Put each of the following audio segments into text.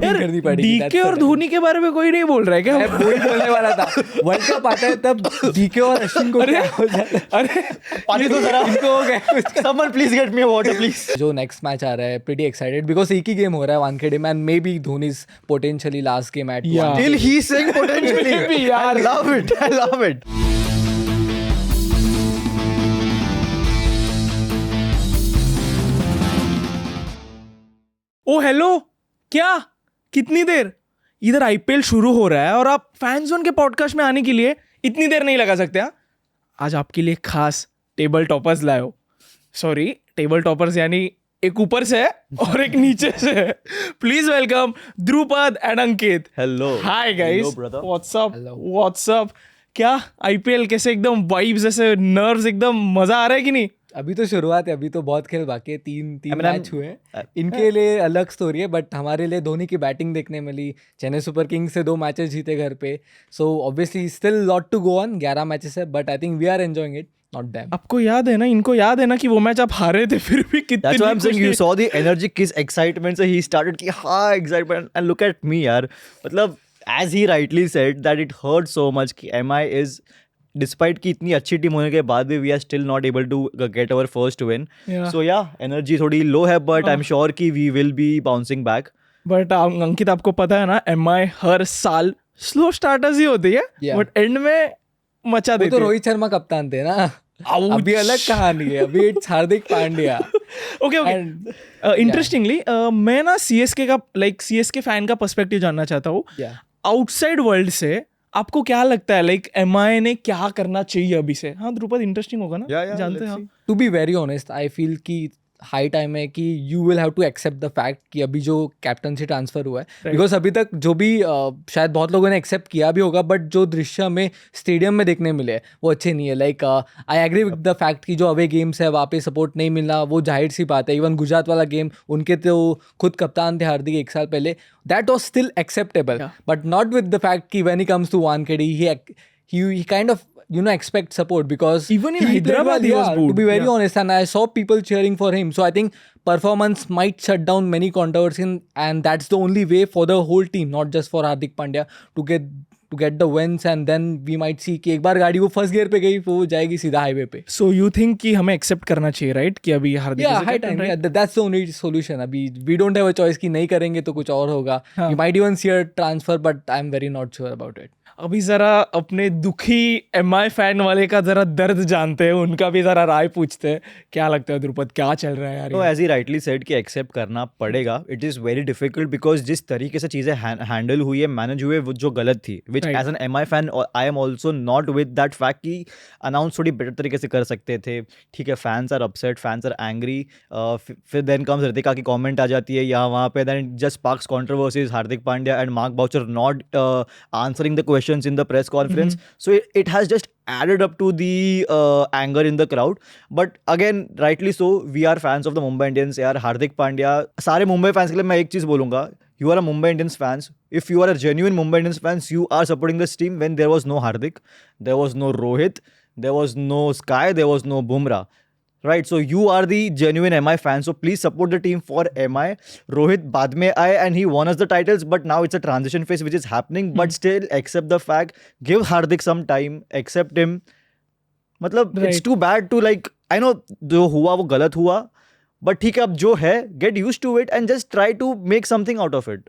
Batting करनी पड़ेगी। DK और धोनी के बारे में कोई नहीं बोल रहा है क्या? मैं वही बोलने वाला था, वर्ल्ड कप आता है तब डीके और अश्विन को क्या हो जाता है। अरे पानी तो जरा इनको हो गया। someone please get me a water please. जो नेक्स्ट मैच आ रहा है, प्रीटी एक्साइटेड बिकॉज एक ही गेम हो रहा है वानखेड़े में, and may be Dhoni's potentially last game at Yeah. Till he's saying potentially. Maybe, I yaar. love it. I love it. Oh hello, क्या कितनी देर? इधर आईपीएल शुरू हो रहा है और आप फैन जोन के पॉडकास्ट में आने के लिए इतनी देर नहीं लगा सकते? हाँ, आज आपके लिए खास टेबल टॉपर्स लाए हो। सॉरी, टेबल टॉपर्स यानी एक ऊपर से है और एक नीचे से है। Please welcome Dhrupad and Ankit. Hello. Hi guys, Hello, brother. What's up Hello. What's up. क्या आईपीएल कैसे, एकदम वाइब्स जैसे, नर्व्स एकदम, मजा आ रहा है कि नहीं? अभी तो शुरुआत है, अभी तो बहुत खेल बाकी है, तीन I mean, मैच हुए हैं। इनके लिए अलग स्टोरी है, बट हमारे लिए धोनी की बैटिंग देखने मिली। चेन्नई सुपर किंग्स से 2 मैचेस जीते घर पे, so obviously still lot to go on, 11 matches है, but I think we are enjoying it, not them. आपको याद है ना, इनको याद है ना कि वो मैच आप हारे थे, फिर भी कितनी That's why I'm saying you खुशी- saw the energy, किस excitement से he started कि हाँ excitement, and look at me यार, मतलब as he rightly said that it hurt so much कि MI is, despite कि इतनी अच्छी टीम होने के बाद भी we are still not able to get our first win. Yeah. So yeah, energy थोड़ी low है, but I'm sure कि we will be bouncing back. But Ankit, आपको पता है ना, एमआई हर साल स्लो स्टार्टर्स ही होती है, Yeah. बट एंड में मचा वो देती तो है। रोहित शर्मा कप्तान थे ना, अभी अलग कहानी है, अभी it's Hardik Pandya. Okay okay, interestingly मैं ना सीएसके फैन का पर्सपेक्टिव जानना चाहता हूँ। Yeah. आउटसाइड वर्ल्ड से आपको क्या लगता है, लाइक एमआई ने क्या करना चाहिए अभी से? हाँ ध्रुपद, इंटरेस्टिंग होगा ना, Yeah, जानते let's हैं see. हम। To be very honest, I feel कि हाई टाइम है कि you will have to accept the fact कि अभी जो कैप्टनसी ट्रांसफर हुआ है, बिकॉज अभी तक जो भी शायद बहुत लोगों ने एक्सेप्ट किया भी होगा, बट जो दृश्य हमें स्टेडियम में देखने मिले हैं वो अच्छे नहीं है। Like I agree with the fact कि जो अवे गेम्स है वहाँ पे सपोर्ट नहीं मिलना, वो जाहिर सी बात है। इवन गुजरात वाला गेम, उनके तो खुद कप्तान थे हार्दिक 1 साल पहले, that was still acceptable, but not with the fact कि when he comes to Wankhede he kind of expect support, because Even in he played Hyderabad well, he was yeah, booed. to be very Yeah. honest, and I saw people cheering for him, so I think performance might shut down many controversy, and that's the only way for the whole team, not just for Hardik Pandya, to get the wins, and then we might see कि एक बार गाड़ी वो first gear पे गई, वो जाएगी सीधा highway पे। सो यू थिंक कि हमें एक्सेप्ट करना चाहिए, राइट, कि अभी हार्दिक Yeah, is a high captain, time. right? Yeah, that's the only solution. अभी we don't have a choice कि नहीं करेंगे तो कुछ और होगा। हाँ. We might even see a transfer, but I'm very not sure about it. अभी जरा अपने दुखी एमआई फैन वाले का जरा दर्द जानते हैं, उनका भी जरा राय पूछते हैं। क्या लगता है ध्रुपद, क्या चल रहा है यार? No, as he rightly said कि एक्सेप्ट करना पड़ेगा. It is very difficult because जिस तरीके से चीज़ें हैंडल हुई है, मैनेज हुए, वो जो गलत थी, which Right. as an MI fan I am also not with that fact कि अनाउंस थोड़ी बेटर तरीके से कर सकते थे. ठीक है, fans are upset, fans are angry, फिर देन कम्स ऋतिका की कमेंट आ जाती है यहाँ वहाँ पे, then just sparks controversies, Hardik Pandya and Mark Boucher not answering the questions in the press conference. So it has just added up to the anger in the crowd. But again, rightly so, we are fans of the Mumbai Indians. यार हार्दिक पांड्या, सारे Mumbai fans के लिए मैं एक चीज़ बोलूँगा, you are a Mumbai Indians fans. If you are a genuine Mumbai Indians fans, you are supporting this team when there was no Hardik, there was no Rohit, there was no Sky, there was no Bumrah. Right, so you are the genuine MI fan, so please support the team for MI. Rohit बाद में आए and he won us the titles, but now it's a transition phase which is happening, but still accept the fact, give Hardik some time, accept him. मतलब it's Right. too bad to like, I know जो हुआ वो गलत हुआ, but ठीक है, अब जो है get used to it and just try to make something out of it.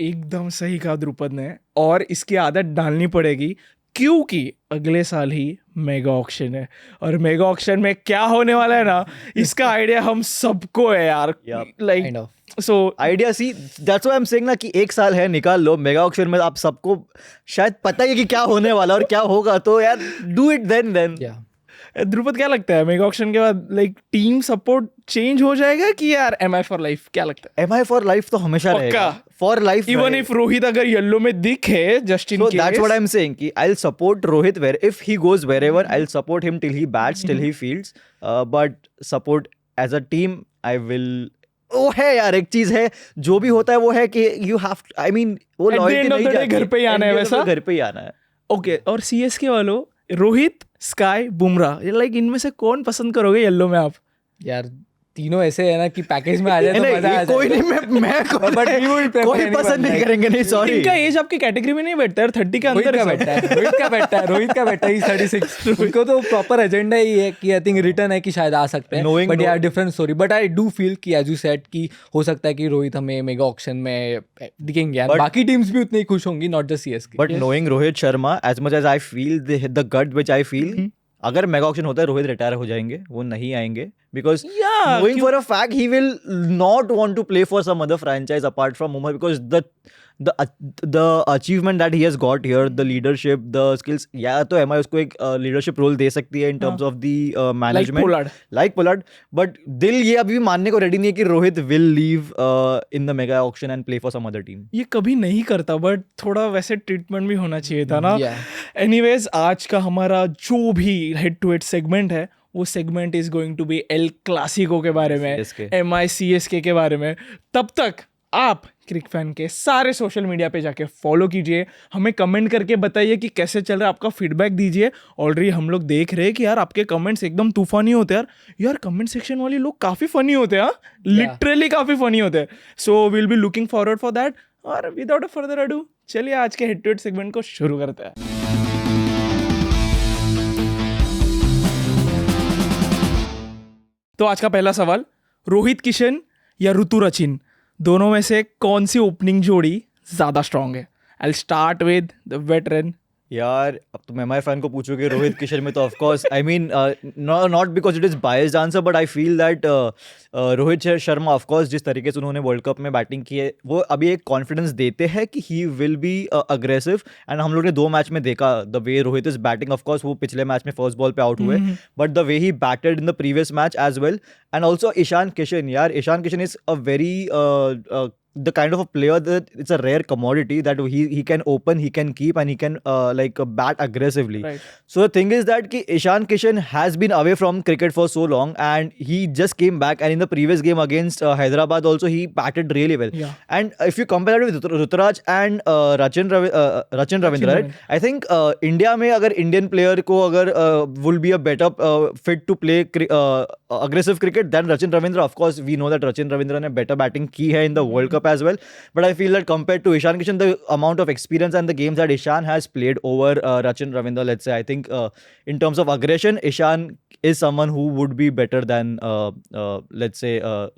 एकदम सही कहा ध्रुपद ने, और इसकी आदत डालनी पड़ेगी, क्योंकि अगले साल ही मेगा ऑक्शन है, और मेगा ऑक्शन में क्या होने वाला है ना, इसका आइडिया हम सबको है यार। Yup. Like Kind of. So idea see, that's why I am saying ना कि 1 साल है, निकाल लो मेगा ऑक्शन में, आप सबको शायद पता ही है कि क्या होने वाला और क्या होगा, तो यार डू इट देन. Yeah. ध्रुपद, क्या लगता है मेगा ऑक्शन के बाद लाइक टीम सपोर्ट चेंज हो जाएगा कि यार एमआई फॉर लाइफ? क्या लगता है? MI फॉर लाइफ तो हमेशा पक्का? रहेगा, for life. Even if Rohit अगर येलो में दिखे, just in So case, that's what I'm saying. Ki I'll support Rohit if he goes wherever. I'll support him till he bats, till he fields. But support as a team, I will. वो है यार, एक चीज है, जो भी होता है वो है कि you have. I mean, वो At the loyalty end of नहीं the day जाती. घर पे ही आना है At the end of the वैसा? day घर पे ही आना है. ओके। और सीएसके वालों, रोहित, स्काई, बुमराह, लाइक इनमें से कौन पसंद करोगे येलो में आप? यार तीनों ऐसे है ना कि पैकेज में आ जाए तो नहीं, मजा आ ये कोई जाए। नहीं, मैं But we would prefer कोई anyone पसंद नहीं like- करेंगे, नहीं सॉरी। इनका एज आपकी कैटेगरी में नहीं बैठता यार, 30 के रोहित अंदर का है सब। बैठा है, रोहित का बैठा है 36। उनको तो प्रॉपर एजेंडा ही है कि आई थिंक रिटर्न है कि शायद आ सकते हैं, Knowing बट यार different story. But I do feel कि एज यू सेड कि हो सकता है कि रोहित हमें मेगा ऑक्शन में दिखेंगे यार, But- बाकी टीम्स भी उतनी खुश होंगी, not just CSK. But knowing Rohit Sharma, as much as I feel the gut which I feel, अगर मेगा ऑक्शन होता है रोहित रिटायर हो जाएंगे, वो नहीं आएंगे, because Yeah, knowing for a fact he will not want to play for some other franchise apart from Mumbai, because the achievement that he has got here, the leadership, the skills, या तो MI उसको एक leadership role दे सकती है in terms of the management, like Pollard, but दिल ये अभी भी मानने को रेडी नहीं है कि Rohit will leave in the mega auction and play for some other team. ये कभी नहीं करता, बट थोड़ा वैसे ट्रीटमेंट भी होना चाहिए था ना। Yeah. एनीवेज, आज का हमारा जो भी हेड टू हेड सेगमेंट है, वो segment is going to be El Clasico के बारे में, CSK. MI CSK के बारे में। तब तक आप क्रिक फैन के सारे सोशल मीडिया पे जाके फॉलो कीजिए, हमें कमेंट करके बताइए कि कैसे चल रहा है, आपका फीडबैक दीजिए। ऑलरेडी हम लोग देख रहे हैं कि यार आपके कमेंट्स एकदम तूफानी होते हैं यार कमेंट सेक्शन वाले लोग काफ़ी फनी होते हैं, लिटरली काफ़ी फनी होते हैं। So will be looking forward for that. और विदाउट अ फर्दर अडू, चलिए आज के हेड टू हेड सेगमेंट को शुरू करते हैं। तो आज का पहला सवाल, रोहित किशन या ऋतु रचिन, दोनों में से कौन सी ओपनिंग जोड़ी ज़्यादा स्ट्रांग है? I start with the veteran. यार अब तुम MI फैन को पूछोगे रोहित किशन में, तो of course I mean not because it is biased answer, but I feel that Rohit Sharma of course जिस तरीके से उन्होंने वर्ल्ड कप में बैटिंग की है, वो अभी एक कॉन्फिडेंस देते हैं कि he will be aggressive. And हम लोग ने 2 मैच में देखा the way Rohit is batting. Of course वो पिछले मैच में फर्स्ट बॉल पे आउट हुए, but the way he batted in the previous match as well. And also Ishan Kishan, यार Ishan Kishan is a very the kind of a player that it's a rare commodity that he can open, he can keep, and he can bat aggressively. Right. So the thing is that ki Ishan Kishan has been away from cricket for so long, and he just came back, and in the previous game against Hyderabad also he batted really well. Yeah. And if you compare that with Ruturaj and Rachin Ravindra, right? I think India में अगर Indian player को अगर will be a better fit to play aggressive cricket than Rachin Ravindra. Of course we know that Rachin Ravindra ने better batting की है in the World Cup as well, but I feel that compared to Ishan Kishan, the amount of experience and the games that Ishan has played over Rachin Ravindra, let's say, I think in terms of aggression, Ishan is someone who would be better than let's say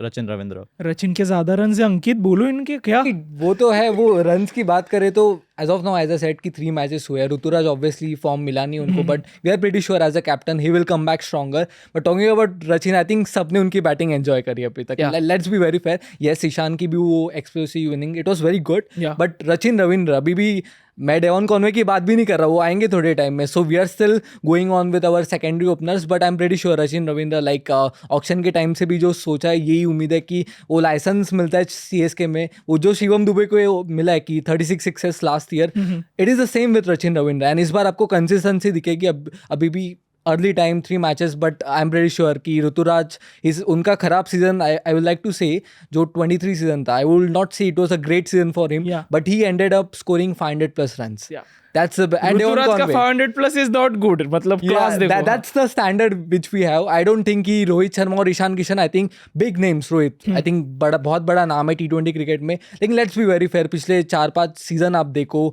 Rachin Ravindra. Rachin के ज्यादा run से अंकित बोलो इनके क्या? वो तो है, वो रन्स की बात करें तो as of now as a set की 3 मैचेस हुए हैं। ऋतुराज ऑब्वियसली फॉर्म मिला नहीं उनको, but we are pretty sure as a captain he will come back stronger. But talking about Rachin, I think सबने उनकी बैटिंग एंजॉय करी अभी तक। Let's be very fair, yes Ishan की भी वो explosive inning it was very good, Yeah. But Rachin Ravindra अभी भी, मैं डेवन कॉनवे की बात भी नहीं कर रहा, वो आएंगे थोड़े टाइम में। So we are still going on with our secondary openers, but I am pretty sure Rachin Ravindra like auction के टाइम से भी जो सोचा है, यही उम्मीद है कि वो लाइसेंस मिलता है CSK में, वो जो शिवम दुबे को मिला है कि 36 sixes last year, it is the same with Rachin Ravindra. And इस बार आपको कंसिस्टेंसी दिखेगी अभी भी early time 3 matches, but I am very sure कि ऋतुराज इस उनका खराब season, I will like to say जो 23 सीजन था, I will not say it was a great season for him, but he ended up scoring 500+ runs. That's and Ruturaj का 500+ is not good, मतलब class देखो। That's the standard which we have. I don't think कि रोहित शर्मा और Ishan Kishan, I think big names Rohit, I think बहुत बड़ा नाम है T20 cricket में। लेकिन let's be very fair, पिछले 4-5 सीजन आप देखो,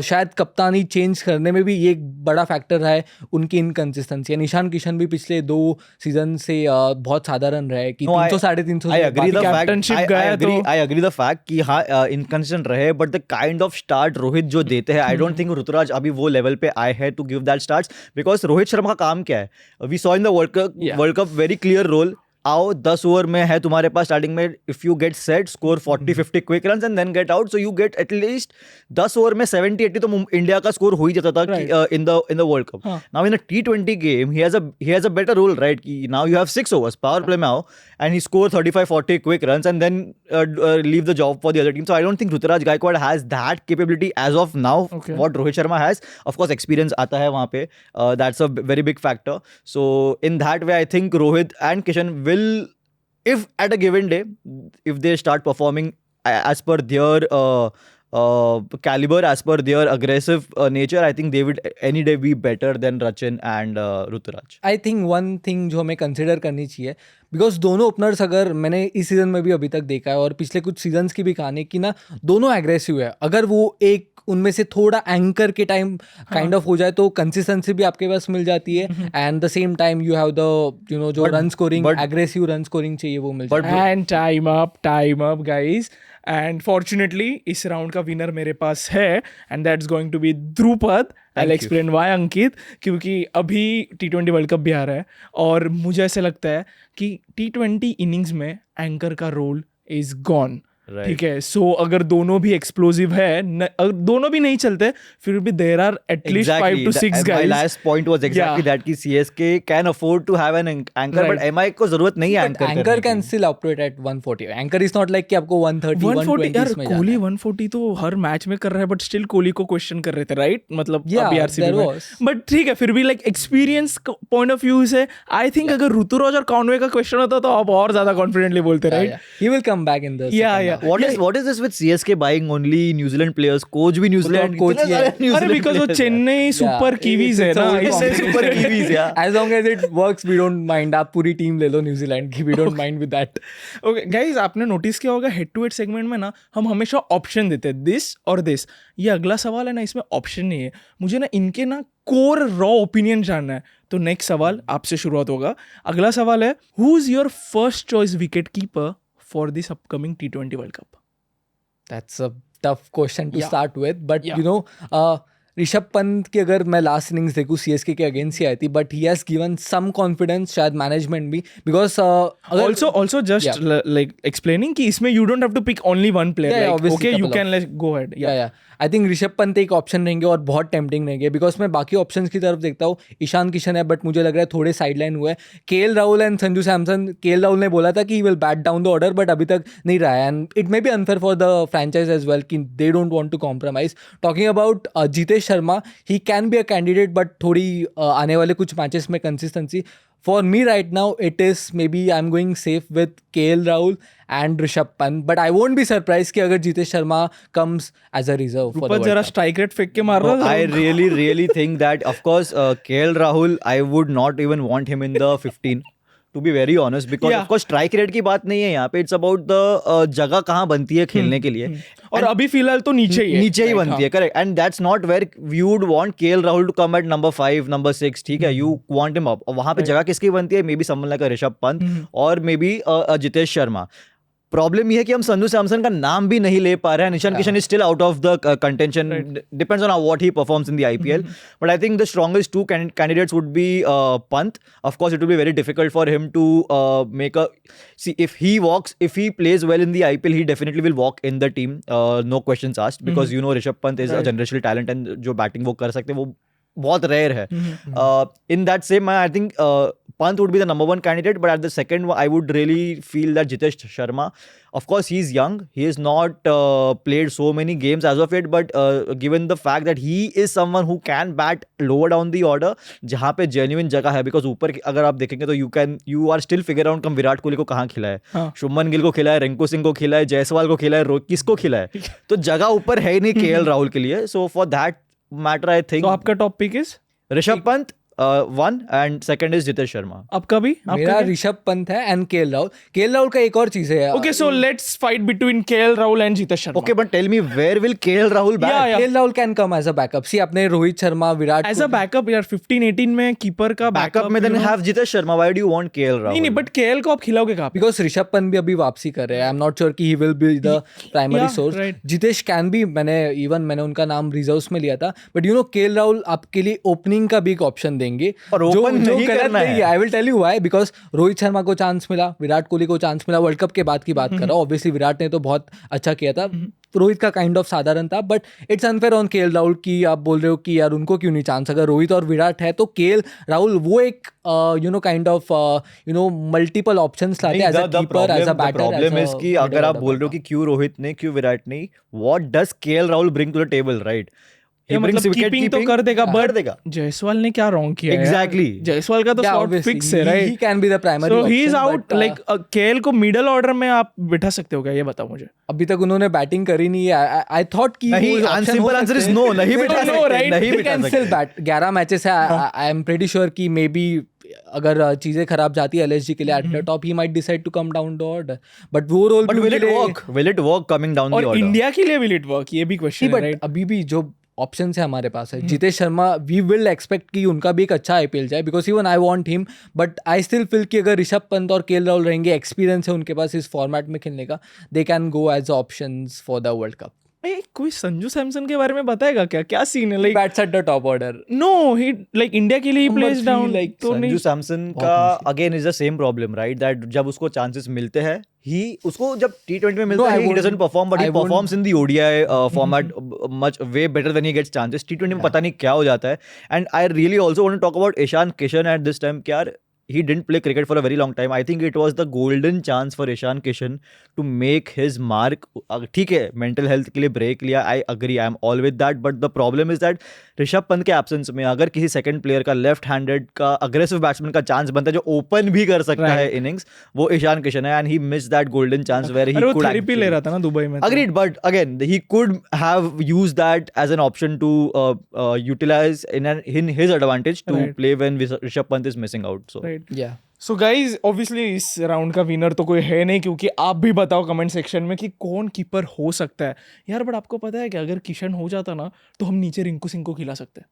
शायद कप्तानी चेंज करने में भी ये एक बड़ा फैक्टर है उनकी इनकंसिस्टेंसी। एंड ईशान किशन भी पिछले 2 सीजन से बहुत साधारण रहे कि 300-350। I agree the fact. Captainship गया तो I agree the fact कि हाँ inconsistent रहे, but the kind of start Rohit जो देते हैं, I don't think ऋतुराज अभी वो लेवल पे आए हैं to give that starts, because Rohit Sharma का काम क्या है? We saw in the world cup very clear role. आओ 10 ओवर में है तुम्हारे पास स्टार्टिंग में, if you get set score 40-50 quick runs and then get out, so you get at least 10 over में 70-80 तो इंडिया का स्कोर हो ही जाता था in the world cup. Now in a T20 game he has a better role, right? कि now you have 6 overs power play में आओ and he score 35-40 quick runs and then leave the job for the other team. So I don't think Ruturaj Gaikwad has that capability as of now. Okay. What Rohit Sharma has, of course experience आता है वहाँ पे, that's a very big factor. So in that way I think Rohit and Kishan will, if at a given day, if they start performing as per their caliber, as per their aggressive nature, I think they would any day be better than Rachin and Ruturaj. I think one thing जो हमें consider करनी चाहिए, because दोनों openers अगर मैंने इस season में भी अभी तक देखा है और पिछले कुछ सीजन्स की भी कहानी कि ना दोनों एग्रेसिव है, अगर वो एक उनमें से थोड़ा एंकर के टाइम काइंड ऑफ हो जाए तो कंसिस्टेंसी भी आपके पास मिल जाती है, and the same time you have the जो run scoring, aggressive run scoring चाहिए वो मिल जाती है. And time up guys. And fortunately इस राउंड का विनर मेरे पास है, and that's going to be Dhrupad. I explain why Ankit, क्योंकि अभी T20 वर्ल्ड कप भी आ रहा है और मुझे ऐसे लगता है कि T20 इनिंग्स में एंकर का रोल इज गॉन. ठीक है, सो अगर दोनों भी एक्सप्लोसिव है, अगर दोनों भी नहीं चलते, फिर भी there are at least 5 to 6 guys. My last point was exactly that कि CSK can afford to have an anchor, but MI को जरूरत नहीं है anchor. Anchor can still operate at 140. Anchor is not like कि आपको 130, 120 यार में कोहली 140 तो हर मैच में कर रहा है, बट स्टिल कोहली को क्वेश्चन कर रहे थे, राइट? मतलब अभी RCB में, बट ठीक है, फिर भी like experience point of view से आई थिंक अगर ऋतुराज और कॉनवे का क्वेश्चन होता तो आप और ज्यादा कॉन्फिडेंटली बोलते, right? He will come back in the What is this with CSK buying only New Zealand players? Coach भी न्यूजीलैंड कोच ही है. अरे बिकॉज वो चेन्नई सुपर कीवीज है ना, इससे सुपर कीवीज यार. As long as it works, we don't mind. आप पूरी टीम ले लो न्यूजीलैंड की, we don't mind with that. Okay guys, आपने नोटिस किया होगा हेड टू हेड सेगमेंट में ना हम हमेशा ऑप्शन देते हैं, दिस और दिस. ये अगला सवाल है ना, इसमें ऑप्शन नहीं है. मुझे ना इनके ना कोर रॉ ओपिनियन जानना है. तो नेक्स्ट सवाल आपसे शुरुआत होगा. अगला सवाल है, who is your first choice wicket keeper for this upcoming T20 world cup? That's a tough question to Yeah. start with, but Yeah. you know, Rishabh Pant की अगर मैं लास्ट इनिंग्स देखूँ CSK के अगेंस्ट ही आई थी, but he has given some confidence, शायद management भी, because also just like explaining कि इसमें you don't have to pick only one player. Yeah, like, obviously okay, you couple can let go ahead. या I think Rishabh Pant एक option रहेंगे और बहुत tempting रहेंगे, बिकॉज मैं बाकी ऑप्शंस की तरफ देखता हूँ. ईशान किशन है, बट मुझे लग रहा है थोड़े साइडलाइन हुए. KL Rahul and Sanju Samson. KL Rahul ने बोला था कि he will bat down the order, but अभी तक नहीं रहा है, and it may be unfair for the franchise as well कि they don't want to compromise. Talking about Jitesh Sharma, he can be a candidate, but थोड़ी आने वाले कुछ मैचेस में consistency. For me right now, it is maybe I'm going safe with KL Rahul and Rishabh Pant, but I won't be surprised कि अगर Jitesh Sharma comes as a reserve for the ऊपर World जरा Cup. Strike rate फेंक के मार रहा था. I really think that, of course, KL Rahul, I would not even want him in the 15. To be very honest, because Yeah. of course strike rate की बात नहीं है यहाँ पे. It's about the जगह कहाँ बनती है खेलने के लिए. और अभी फिलहाल तो नीचे ही है. नीचे ही बनती है, correct. And that's not where you would want KL Rahul to come at number 5, number 6. ठीक है, यू वांट हिम अप. वहां पे जगह किसकी बनती है? Maybe someone like Rishabh Pant और maybe Jitesh Sharma. Problem ये है कि हम संजू सैमसन का नाम भी नहीं ले पा रहे हैं. Ishan Kishan is still out of the contention. Depends on what he performs in the IPL. But I think the strongest two candidates would be Pant. Of course it will be very difficult for him to make a see if he plays well in the IPL, he definitely will walk in the team, no questions asked, because you know Rishabh Pant is a generational talent, and जो batting वो कर सकते हैं वो बहुत rare है. In that same, I think Pant would be the number one candidate, but at the second one, I would really feel that Jitesh Sharma. Of course, he's young. He has not played so many games as of yet, but given the fact that he is someone who can bat lower down the order, जहाँ पे genuine जगह है, because ऊपर अगर आप देखेंगे तो you are still figure out कम विराट कोहली को कहाँ खिला है, शुभमन गिल को खिला है, रिंकू सिंह को खिला है, जायसवाल को खिला है, रोहित किसको खिला है. तो जगह ऊपर है ही नहीं KL राहुल के लिए. So for that matter, I think. तो आपका top pick is Rishabh Pant one, and second is Jitesh Sharma. आपका भी? मेरा ऋषभ पंत है and KL Rahul. KL Rahul का एक और चीज है. Okay, so let's fight between KL Rahul and Jitesh Sharma. Okay, but tell me, where will KL Rahul bat? Yeah. KL Rahul can come as a backup. See आपने Rohit Sharma, Virat As a backup यार, 15-18 में keeper का Backup में then have Jitesh Sharma. Why do you want KL Rahul? नहीं, but KL को आप खिलाओगे कहाँ पे? बिकॉज ऋषभ पंत भी अभी वापसी कर रहे हैं. आई एम नॉट श्योर कि he will be the primary Yeah, source. right. Jitesh can भी, मैंने उनका नाम रिजर्व्स में लिया था, but you know KL Rahul आपके लिए ओपनिंग का भी एक ऑप्शन देंगे. और open नहीं करना है. I will tell you why. Because Rohit Sharma को चांस मिला, विराट कोहली को चांस मिला. वर्ल्ड कप के बाद की बात कर रहा हूँ. ऑब्वियसली विराट ने तो बहुत अच्छा किया था, रोहित का काइंड ऑफ साधारण था, but it's unfair on KL Rahul की आप बोल रहे हो कि यार उनको क्यों नहीं चांस. अगर रोहित और विराट है तो KL राहुल वो एक काइंड ऑफ मल्टीपल ऑप्शंस लाते हैं as a keeper, as a batter. Problem is कि अगर आप बोल रहे हो कि क्यों रोहित ने, क्यों विराट नहीं, what does KL Rahul bring to the table, right? ये brings मतलब wicket कीपिंग तो keeping, कर देगा कर बट देगा। जायसवाल ने क्या रॉन्ग किया है यार? Exactly. जायसवाल का तो Yeah, स्लॉट obviously, फिक्स है he right can be the primary so he is option, out but, like KL को मिडिल ऑर्डर में आप बिठा सकते हो क्या ये बताओ मुझे अभी तक उन्होंने बैटिंग करी नहीं है. आई थॉट कि नहीं, वो option simple हो answer is सकते no, हैं. नहीं They बिठा don't सकते, know, right? नहीं They बिठा can सकते। still bat. 11 मैचेस है. आई एम प्रीटी श्योर कि मे बी अगर चीजें खराब जाती है एलएसजी के लिए at the top, he might decide to come down the order. But वो role But will it work? Will it work coming down the और order? इंडिया के लिए विल इट वर्क ये भी क्वेश्चन है बट राइट अभी भी जो ऑप्शन है हमारे पास है, Jitesh Sharma, we will expect कि उनका भी एक अच्छा आईपीएल जाए, because even I want him. But I still feel कि अगर ऋषभ पंत और केएल राहुल रहेंगे, एक्सपीरियंस है उनके पास इस फॉर्मेट में खेलने का, they can go as options for the world cup. कोई संजू सैमसन के बारे में बताएगा क्या सीन है like bats at the top order. No he like India के लिए ही Number प्लेस 3, डाउन like तो नहीं संजू सैमसन का again is the same problem right, that जब उसको चांसेस मिलते हैं ही उसको जब T20 में मिलता No, है I he won't- doesn't perform, but he I won't- performs in the ODI format much way better when he gets chances. T20 में पता नहीं क्या हो जाता है. And I really also want to talk about Ishan Kishan at this time. यार he didn't play cricket for a very long time. I think it was the golden chance for Ishan Kishan to make his mark. ठीक है, mental health के लिए break लिया, I agree, I am all with that. But the problem is that Rishabh Pant के absence में अगर किसी second player का left handed का aggressive batsman का chance बनता है जो open भी कर सकता है innings, वो ईशान किशन है. And he missed that golden chance where he अरे वो could थेरेपी ले रहा था ना दुबई में तो। Agreed, but again, he could have used that as an option to utilize in his advantage to Right. play when Rishabh Pant is missing out. So. Right. Yeah. So guys obviously इस round का winner तो कोई है नहीं, क्योंकि आप भी बताओ कमेंट सेक्शन में कि कौन कीपर हो सकता है यार. बट आपको पता है कि अगर किशन हो जाता ना तो हम नीचे रिंकू सिंह को खिला सकते हैं.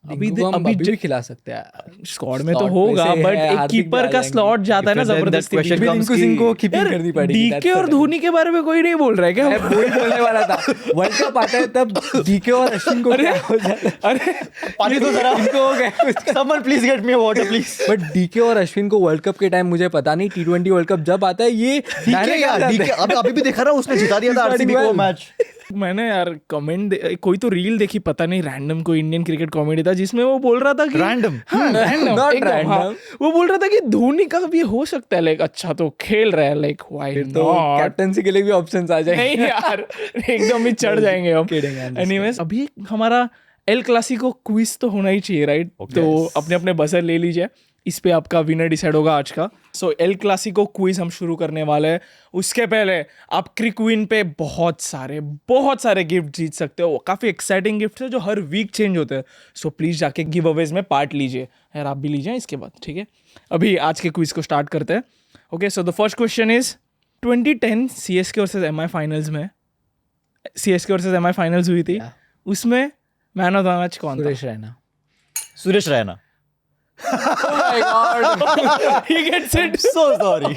अभी अभी भी खिला सकते हैं. स्क्वाड में तो Slot में होगा से बट है, एक हार्दिक कीपर भी आ का जाएंगे. स्लॉट जाता है ना Then that जबरदस्ती. question बीच में. comes रिंकू सिंह को कि- कीपिंग यार, करनी पड़ेगी. डीके और धोनी के बारे में कोई नहीं बोल रहा है क्या? मैं वही बोलने वाला था. वर्ल्ड कप आता है तब डीके और अश्विन को क्या हो जाता है. अरे पानी तो जरा इनको हो गया. someone please get me a water please. But DK और अश्विन को वर्ल्ड कप के टाइम मुझे पता नहीं, T20 वर्ल्ड कप जब आता है ये DK यार, DK अभी भी देखा रहा, उसने जिता दिया था He's आरसीबी doing को well. मैच. मैंने यार कमेंट कोई तो रील देखी, पता नहीं रैंडम कोई इंडियन क्रिकेट कॉमेडी था जिसमें वो बोल रहा था कि Random? हाँ, random, Not एकदम, random. हाँ. वो बोल रहा था कि धोनी का भी हो सकता है लाइक अच्छा तो खेल रहा है लाइक व्हाई तो नॉट. कैप्टनसी के लिए भी ऑप्शंस आ जाएंगे. नहीं यार एकदम ही चढ़ जाएंगे हम. Kidding, I'm just एनीवेज अभी हमारा एल क्लासिको क्विज तो होना ही चाहिए राइट. तो अपने अपने बजर ले लीजिए, इस पे आपका विनर डिसाइड होगा आज का. सो एल क्लासिको क्विज हम शुरू करने वाले हैं. उसके पहले आप क्रिकविन पे बहुत सारे गिफ्ट जीत सकते हो. काफ़ी एक्साइटिंग गिफ्ट है जो हर वीक चेंज होते हैं. सो प्लीज़ जाके गिव अवेज में पार्ट लीजिए यार, आप भी लीजिए इसके बाद. ठीक है, अभी आज के क्विज को स्टार्ट करते हैं. Okay, so the first question is 2010 CSK versus MI finals में CSK वर्सेस MI फाइनल्स हुई थी. उसमें मैन ऑफ द मैच कौन था? Suresh Raina. Suresh Raina. Oh my god. He gets it. So sorry.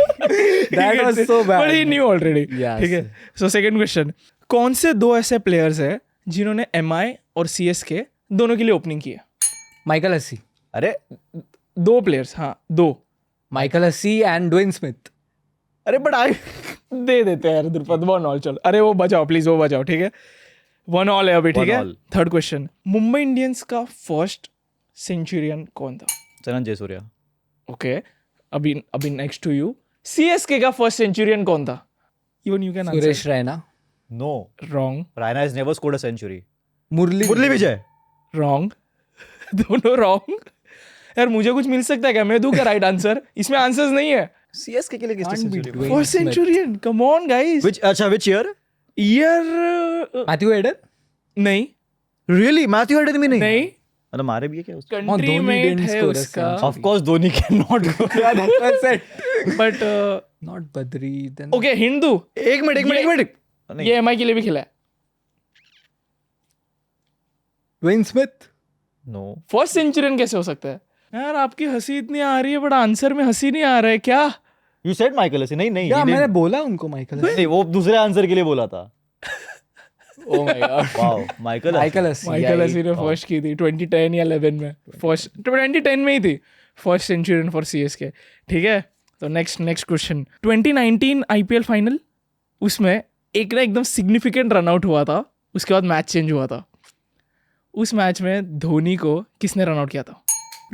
That was so bad. But he knew already. Yes. ठीक है. So second question. कौन से दो ऐसे प्लेयर्स हैं जिन्होंने MI और CSK दोनों के लिए ओपनिंग की है? Michael Hussey. अरे दो प्लेयर्स, हाँ दो. Michael Hussey and Dwayne Smith. अरे बट आई दे देते हैं यार द्रुपद. 1-1 चलो. अरे वो बचाओ प्लीज, वो बचाओ. ठीक है, 1-1 है अभी. ठीक है. 1-1. Third question. मुंबई इंडियंस का फर्स्ट सेंचुरियन कौन था? चरण जयसूर्या. ओके, अभी नेक्स्ट टू यू. CSK का फर्स्ट सेंचुरियन कौन था? Even you can Suresh Raina. No, wrong. Raina has never scored a century. Murali Vijay. Wrong. दोनों रॉन्ग. यार मुझे कुछ मिल सकता है क्या? मैं दूं क्या राइट आंसर? इसमें आंसर्स नहीं है. CSK के लिए किसने Can't be century? Dwayne first Smith. Centurion, come on guys. Which year? Year Matthew Hayden. नहीं Really? Matthew Hayden भी नहीं. नहीं, मतलब मारे भी है क्या उसको? कंट्री धोनी मेट didn't है score a उसका. century. Of course Dhoni cannot go. But Not Badri. Then okay, Hindu. एक मिनट. नहीं. ये MI के लिए भी खेला है. Dwayne Smith. No. First centurion कैसे हो सकता है? यार आपकी हंसी इतनी आ रही है बट आंसर में हंसी नहीं आ रहा है क्या? You said Michael Hasi. नहीं. या he मैंने didn't. बोला उनको माइकल. नहीं, वो दूसरे आंसर के लिए बोला था. Oh my god. Wow, Michael Hasi. Michael Hussey. Michael Hussey ने फर्स्ट की थी 2010 या 11 में. फर्स्ट 2010 में ही थी फर्स्ट सेंचुरियन फॉर CSK. ठीक है, तो नेक्स्ट क्वेश्चन. 2019 IPL फाइनल, उसमें एक ना एकदम सिग्निफिकेंट रन आउट हुआ था, उसके बाद मैच चेंज हुआ था. उस मैच में धोनी को किसने रन आउट किया था?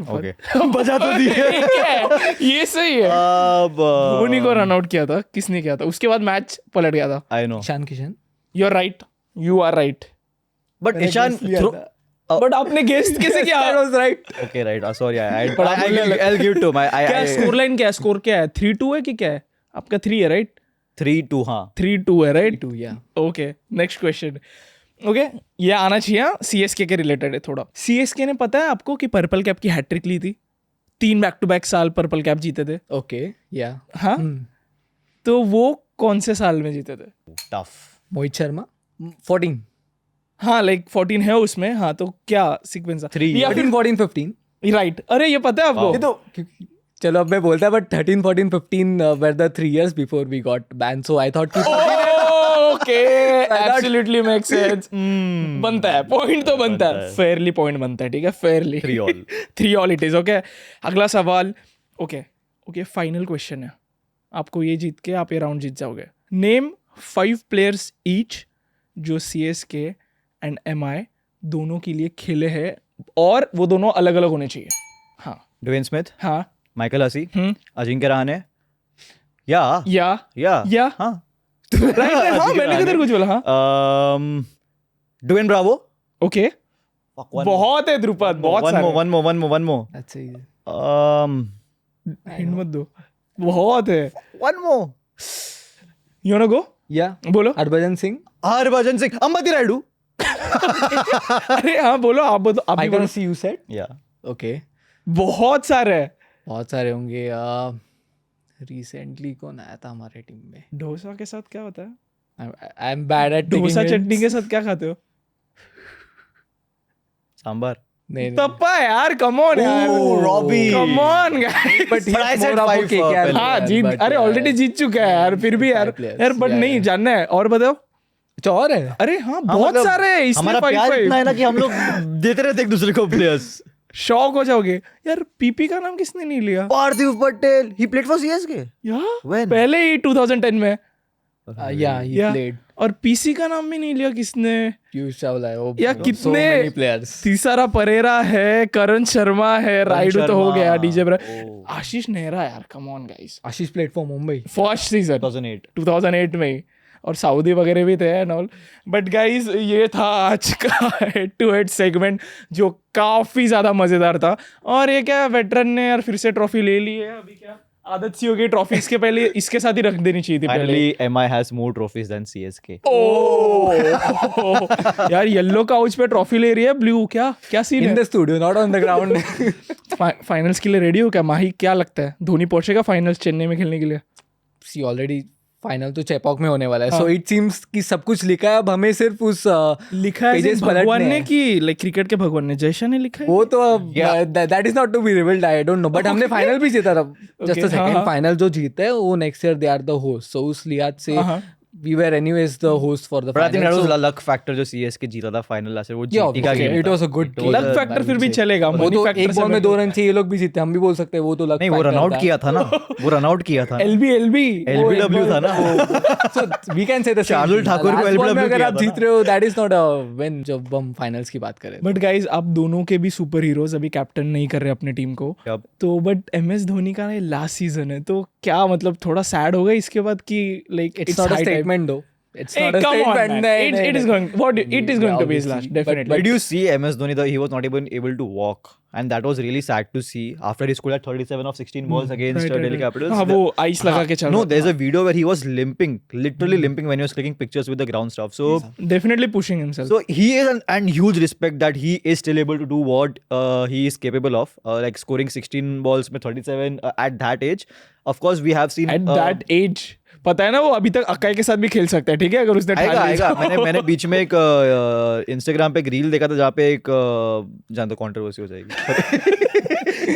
Okay. बजा तो दिए. ये सही है. अब धोनी को रन आउट किया था, किसने किया था? उसके बाद मैच पलट गया था. I know. Ishan Kishan. You are right. But मैंने ईशान guess लिया throw. था. बट आपने गेस्ट कैसे किया? That was right. Okay, right. Sorry, I'll give to my. क्या स्कोर लाइन क्या है? स्कोर क्या है? 3-2 है कि क्या है? आपका 3 है राइट? 3-2 हाँ. 3-2 है right? 2, yeah. Okay next question. Okay ये आना चाहिए. CSK के रिलेटेड है थोड़ा. CSK ने पता है आपको कि पर्पल कैप की हैट्रिक ली थी? 3 बैक टू बैक साल पर्पल कैप जीते थे. Okay, yeah. हाँ तो वो कौन से साल में जीते थे? Tough. मोहित शर्मा 14. हाँ लाइक 14 है उसमें. हाँ तो क्या सीक्वेंस? 3 या 13, 14, 15. राइट. अरे ये पता है आपको? ये तो चलो अब मैं बोलता but 13, 14, 15 were the 3 years before we got banned. So I thought कि ओके एब्सोल्युटली मेक सेंस. बनता है पॉइंट तो बनता है. फेयरली पॉइंट बनता है. ठीक है Fairlie. 3-all. 3-all it is. Okay अगला सवाल. ओके फाइनल क्वेश्चन है. आपको ये जीत के आप ये राउंड जीत जाओगे. नेम 5 players ईच जो CSK एंड MI दोनों के लिए खेले हैं और वो दोनों अलग अलग होने चाहिए. हाँ Dwayne Smith, हाँ Michael Hussey, अजिंक्य रहाणे. या या हाँ. राइट. हाँ मैंने किधर कुछ बोला. हाँ Dwayne Bravo. ओके बहुत है ध्रुपद. बहुत सारे. One more. that's it. Hint मत दो. बहुत है. One more. You wanna go? Yeah. बोलो. Harbhajan Singh, Harbhajan Singh, Ambati Rayudu. अरे हाँ बोलो. आप बोलो. आप भी Michael बोलो. Hussey you said? Yeah. Okay. बहुत सारे हैं. बहुत सारे होंगे. रिसेंटली कौन आया था हमारे टीम में? डोसा के साथ क्या होता है? I am bad at dosa chutney के साथ क्या खाते हो? सांबर. नहीं तप्पा यार. कम ऑन यार. Robbie. Come on guys. but But I said 5 KKR. हाँ जीत. अरे ऑलरेडी जीत चुका है यार. फिर भी यार यार बट नहीं जानना है. और बताओ. और है. अरे हाँ बहुत सारे हैं. इसलिए हमारा प्यार इतना है ना कि हम लोग देते रहते एक दूसरे को प्लेयर्स. शॉक हो जाओगे यार. पीपी का नाम किसने नहीं लिया? पार्थिव Patel. He played for CSK. When? पहले ही 2010 में. Yeah, he Yeah. played. और पीसी का नाम भी नहीं लिया किसने? पीयूष चावला है. वो या so कितने many players. तीसरा परेरा है. करण शर्मा है. राइडू तो हो शर्मा. गया. DJ Oh. आशीष नेहरा यार. Come on guys. Ashish played for Mumbai. First season 2008. 2008 में ही. और सऊदी वगैरह भी थे एंड ऑल. बट गाइस ये था आज का हेड टू हेड सेगमेंट जो काफी ज्यादा मजेदार था. और ये क्या वेटरन ने यार फिर से ट्रॉफी ले ली है. अभी क्या आदत सी हो गई ट्रॉफी इसके पहले इसके साथ ही रख देनी चाहिए थी पहले. Finally, MI has more trophies than CSK. यार येलो काउच पे ट्रॉफी ले रही है. ब्लू क्या क्या सीन In है? the studio, not on the ground. Finals के लिए रेडी हो क्या माही? क्या लगता है धोनी पहुंचेगा फाइनल्स चेन्नई में खेलने के लिए? See already फाइनल तो चेपॉक में होने वाला है. So it seems कि सब कुछ लिखा है. अब हमें सिर्फ उस लिखा है pages भगवान पलटने ने हैं. कि लाइक क्रिकेट के भगवान ने जयशा ने लिखा है. वो तो अब that is not to be revealed. I don't know. But हमने फाइनल भी जीता था. Just a हाँ, second. हाँ. फाइनल जो जीते हैं वो next year they are the host. So उस लिहाज से हाँ. we were anyways the host for the But I think that final. was So a luck factor जो CSK जीता था फाइनल लास्ट ईयर. वो yeah, GT का okay, game it was a good game. Luck factor फिर भी चलेगा. वो money तो फैक्टर एक बॉल में 2 रन से ये लोग भी जीते. हम भी बोल सकते हैं वो तो लक नहीं वो रन आउट किया था ना. वो रन आउट किया था. एलबी LBW था ना. So we can say the same. Shardul Thakur को Last ball में LBW अगर किया आप था जीत रहे हो that is not a win जब हम फाइनल्स की बात करें. बट गाइज आप दोनों के भी सुपर हीरोज अभी कैप्टन नहीं कर रहे अपने टीम को. Yup. तो बट MS धोनी का लास्ट सीजन है तो क्या मतलब थोड़ा सैड होगा इसके बाद कि like It's not a statement though. It's not a come on, statement. man. It is going. It is going to be his last, definitely. Did you see MS Dhoni? He was not even able to walk, and that was really sad to see. After he scored at 37 of 16 balls against Delhi Capitals. हाँ वो ice लगा के चल. No, there's a video where he was limping, literally limping when he was clicking pictures with the ground stuff. So, Definitely pushing himself. so he is and huge respect that he is still able to do what he is capable of, like scoring 16 balls with 37 at that age. Of course, we have seen At that age. पता है ना वो अभी तक acai के साथ भी खेल सकता है. ठीक है अगर उसने ठान लिया आएगा. तो. मैंने बीच में एक इंस्टाग्राम पे एक रील देखा था जहाँ पे एक जान तो कंट्रोवर्सी हो जाएगी.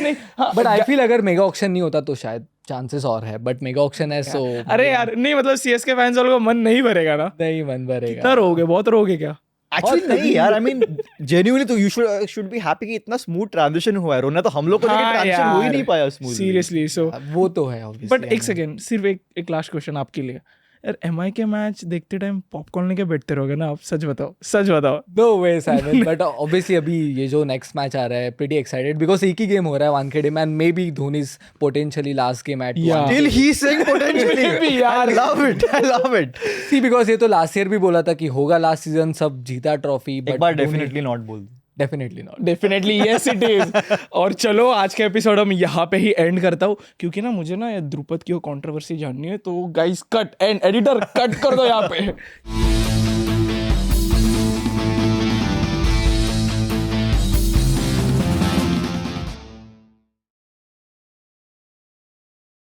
नहीं, हाँ, But I feel अगर मेगा ऑक्शन नहीं होता तो शायद चांसेस और है. बट मेगा ऑक्शन है सो अरे यार नहीं मतलब CSK फैंस वालों का मन नहीं भरेगा ना. नहीं मन भरेगा. कितना रोगे? बहुत रोगे क्या? Actually नहीं यार. I mean genuinely तो you should be happy कि इतना smooth transition हुआ है. रोना तो हम लोग को लेकिन transition हो ही नहीं पाया smooth. सीरियसली. सो वो तो है obviously. बट एक सेकेंड सिर्फ एक लास्ट क्वेश्चन आपके लिए. यार MI के मैच देखते टाइम पॉपकॉर्न लेके बैठते रहोगे ना आप? सच बताओ. No way Simon. But obviously अभी ये जो नेक्स्ट मैच आ रहा है pretty excited because एक ही गेम हो रहा है वानखेड़े में and maybe Dhoni's potentially last game at Yeah. Still he's saying potentially. Maybe यार. I love it. See because ये तो लास्ट ईयर भी बोला था कि होगा लास्ट सीजन सब जीता ट्रॉफी. एक बार definitely not बोल. Definitely not. Definitely yes it is. और चलो आज का एपिसोड हम यहाँ पे ही एंड करता हूँ, क्योंकि ना मुझे ना ये द्रुपद की वो कंट्रोवर्सी जाननी है. तो guys cut, and editor cut कर दो यहाँ पे.